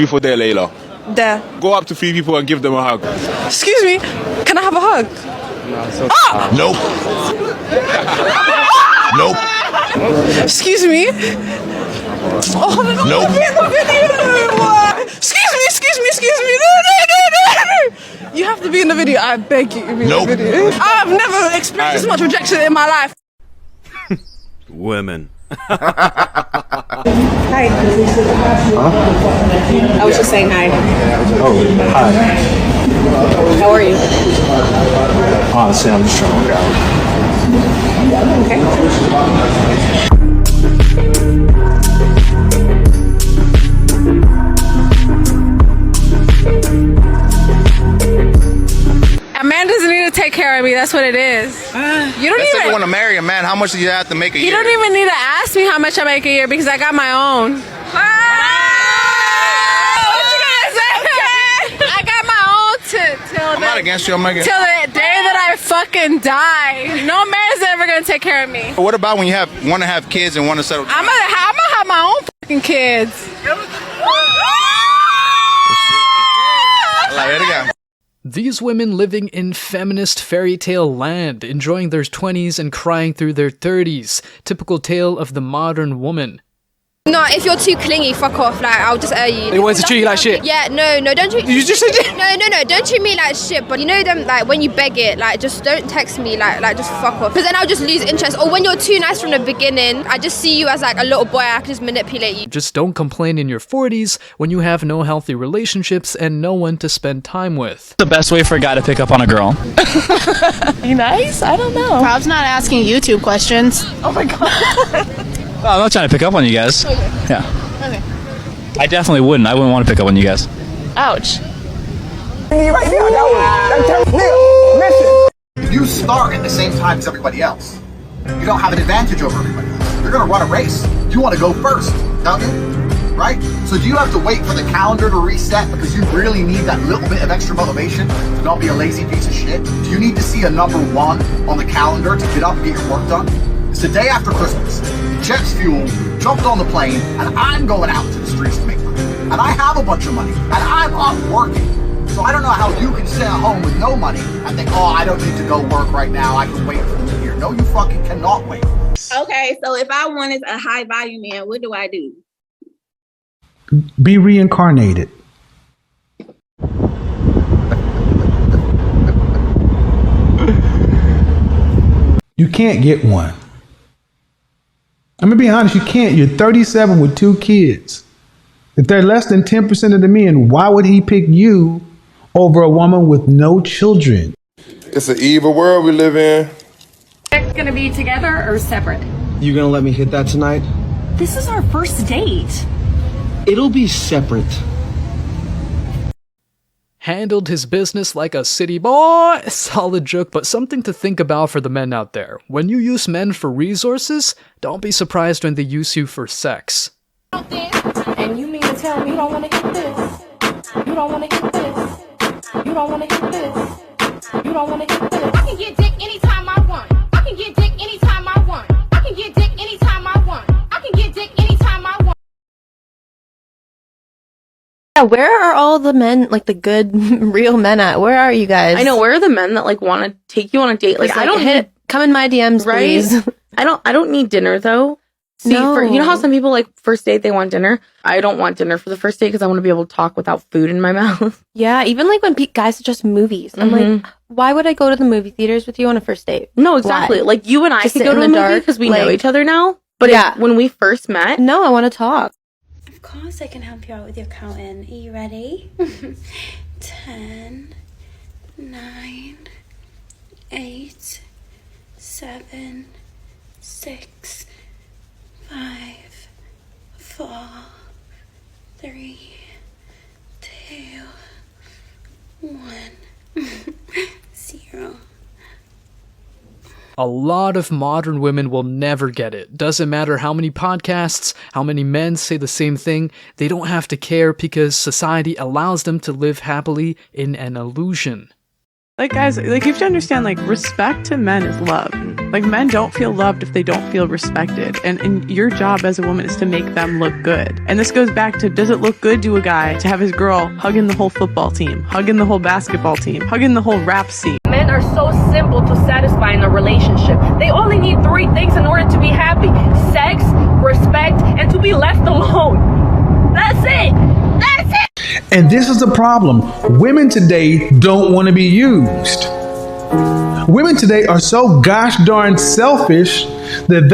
People there, Layla. There. Go up to 3 people and give them a hug. Excuse me, can I have a hug? Nope. Nope. Excuse me. Oh, Nope. Excuse me. No. You have to be in the video. I beg you. Be in the video. I've never experienced this much rejection in my life. Women. Hi. I was just saying hi. Oh, hi. How are you? Honestly, I'm just trying to work out. Okay. A man doesn't need to take care of me. That's what it is. You don't If you even want to marry a man, how much do you have to make a year? You don't even need to ask me how much I make a year because I got my own. What you gonna say? I got my own I'm not against you. I'm not against you. till the day that I fucking die. No man's ever gonna take care of me. But what about when you want to have kids and want to settle down? I'm gonna have my own fucking kids. Like, there you go. These women living in feminist fairy tale land, enjoying their 20s and crying through their 30s. Typical tale of the modern woman. No, if you're too clingy, fuck off. Like, I'll just you. They want to treat you like shit. Yeah, no, don't treat. You just said it. No, don't treat me like shit. But you know them, like when you beg it, like just don't text me, like just fuck off. Because then I'll just lose interest. Or when you're too nice from the beginning, I just see you as like a little boy. I can just manipulate you. Just don't complain in your 40s when you have no healthy relationships and no one to spend time with. The best way for a guy to pick up on a girl. You nice? I don't know. Rob's not asking YouTube questions. Oh my god. I'm not trying to pick up on you guys. Okay. Yeah. Okay. I definitely wouldn't. I wouldn't want to pick up on you guys. Ouch. You start at the same time as everybody else. You don't have an advantage over everybody else. You're gonna run a race. You want to go first, don't you? Right? So do you have to wait for the calendar to reset because you really need that little bit of extra motivation to not be a lazy piece of shit? Do you need to see a number 1 on the calendar to get up and get your work done? It's the day after Christmas. Jet's fuel, jumped on the plane, and I'm going out to the streets to make money. And I have a bunch of money, and I'm up working. So I don't know how you can sit at home with no money and think, oh, I don't need to go work right now. I can wait for the new year. No, you fucking cannot wait. Okay, so if I wanted a high value man, what do I do? Be reincarnated. You can't get one. I'm gonna be honest, you can't. You're 37 with 2 kids. If they're less than 10% of the men, why would he pick you over a woman with no children? It's an evil world we live in. It's gonna be together or separate? You gonna let me hit that tonight? This is our first date. It'll be separate. Handled his business like a city boy. Solid joke, but something to think about for the men out there. When you use men for resources, don't be surprised when they use you for sex. And you mean to tell me you don't want to hit this? You don't want to hit this? You don't want to hit this? You don't want to hit this? I can get dick anytime I want. I can get dick anytime I want. I can get dick anytime I want. I can get dick anytime I want. Yeah, where are all the men, like the good, real men at? Where are you guys? I know, where are the men that like want to take you on a date? Like, I don't come in my DMs, right? please. I don't need dinner though. See, No. you know how some people like first date they want dinner? I don't want dinner for the first date because I want to be able to talk without food in my mouth. Yeah, even like when guys suggest movies. I'm like, why would I go to the movie theaters with you on a first date? No, exactly. Why? Like you and I Just could sit go in to a the movie dark, because we know like- each other now. But Yeah. when we first met, No, I want to talk. Of course I can help you out with your accountant. Are you ready? 10, 9, 8, 7, 6, 5, 4, 3, 2, 1, 0. A lot of modern women will never get it. Doesn't matter how many podcasts, how many men say the same thing, they don't have to care because society allows them to live happily in an illusion. Like, guys, like, you have to understand, like, respect to men is love. Like, men don't feel loved if they don't feel respected. And your job as a woman is to make them look good. And this goes back to, does it look good to a guy to have his girl hugging the whole football team, hugging the whole basketball team, hugging the whole rap scene? Men are so simple to satisfy in a relationship. They only need 3 things in order to be happy: sex, respect, and to be left alone. That's it. That's it. And this is the problem. Women today don't want to be used. Women today are so gosh darn selfish that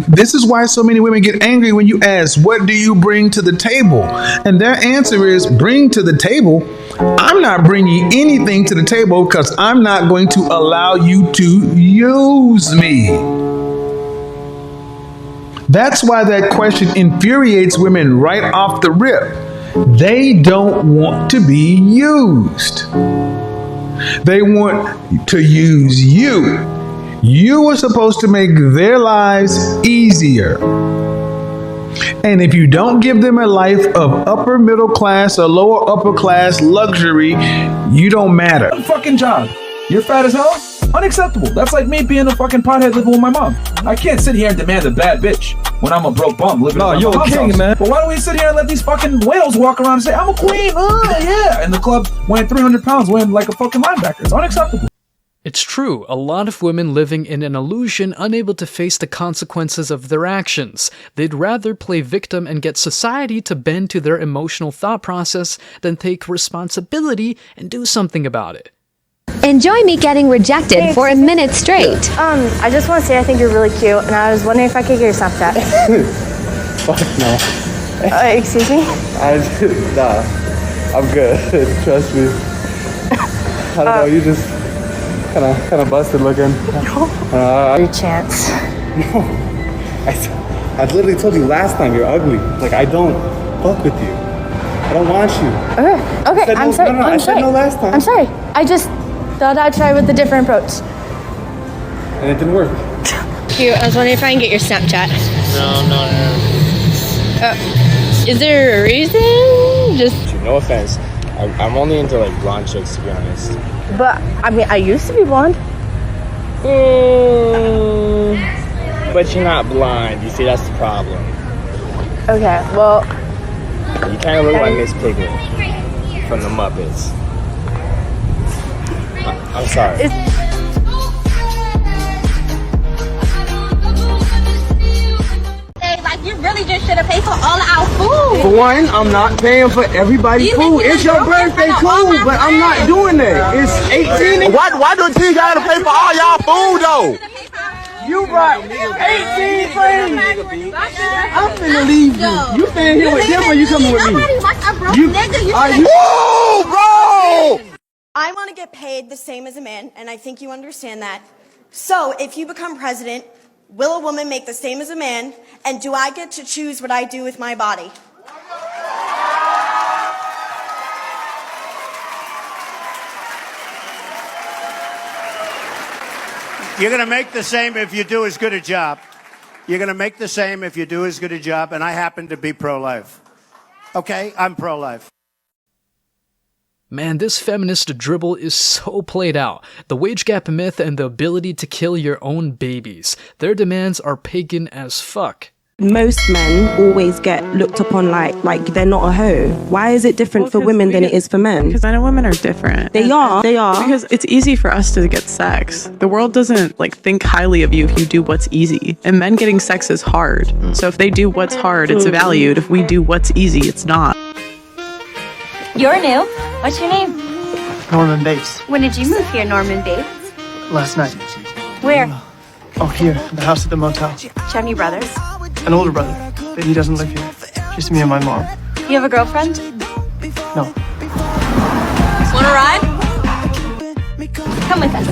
this is why so many women get angry when you ask, what do you bring to the table? And their answer is, bring to the table? I'm not bringing anything to the table because I'm not going to allow you to use me. That's why that question infuriates women right off the rip. They don't want to be used. They want to use you. You are supposed to make their lives easier. And if you don't give them a life of upper middle class or lower upper class luxury, you don't matter. Fucking job. You're fat as hell? Unacceptable. That's like me being a fucking pothead living with my mom. I can't sit here and demand a bad bitch when I'm a broke bum living with my mom's house. Man. But why don't we sit here and let these fucking whales walk around and say, I'm a queen, yeah. And the club weighing 300 pounds weighing like a fucking linebacker. It's unacceptable. It's true, a lot of women living in an illusion, unable to face the consequences of their actions. They'd rather play victim and get society to bend to their emotional thought process than take responsibility and do something about it. Enjoy me getting rejected for a minute straight. I just want to say I think you're really cute, and I was wondering if I could get your Snapchat. Fuck no. Excuse me? Nah, I'm good. Trust me. I don't know, you just kind of busted looking. Your chance. No. I literally told you last time you're ugly. Like, I don't fuck with you. I don't want you. Okay, I'm sorry. I said no last time. I'm sorry. I just thought I'd try with a different approach. And it didn't work. Cute. I was wondering if I can get your Snapchat. No. Is there a reason? Just. No offense. I'm only into like blonde chicks, to be honest. But I mean, I used to be blonde. But you're not blonde. You see, that's the problem. Okay. Well. You kind of look like Miss Piglet from the Muppets. I'm sorry. Like, you really just should have paid for all of our food. For one, I'm not paying for everybody's food. It's your birthday, cool, but I'm not doing that. It's 18. Why do you gotta pay for all y'all food though? You brought 18 friends. I'm finna leave you. You staying here with them or you coming with me? Whoa, bro! I want to get paid the same as a man, and I think you understand that. So, if you become president, will a woman make the same as a man, and do I get to choose what I do with my body? You're going to make the same if you do as good a job. You're going to make the same if you do as good a job, and I happen to be pro-life. Okay? I'm pro-life. Man, this feminist dribble is so played out. The wage gap myth and the ability to kill your own babies. Their demands are pagan as fuck. Most men always get looked upon like they're not a hoe. Why is it different for women than it is for men? Because men and women are different. They are. Because it's easy for us to get sex. The world doesn't think highly of you if you do what's easy. And men getting sex is hard. So if they do what's hard, it's valued. If we do what's easy, it's not. You're new. What's your name? Norman Bates. When did you move here, Norman Bates? Last night. Where? Oh, here, the house at the motel. Do you have any brothers? An older brother, but he doesn't live here. Just me and my mom. You have a girlfriend? No. Want to ride? Come with us.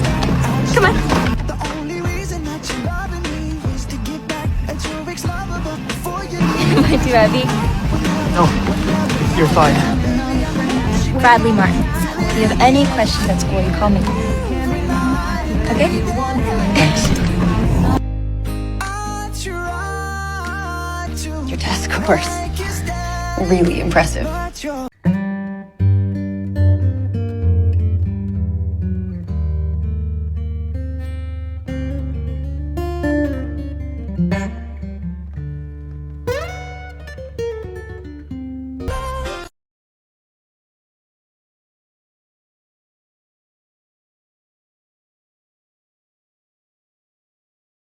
Come on. Am I too heavy? No, you're fine. Bradley Martin. If you have any questions at school, you call me. Okay? Thanks. Your test scores. Really impressive.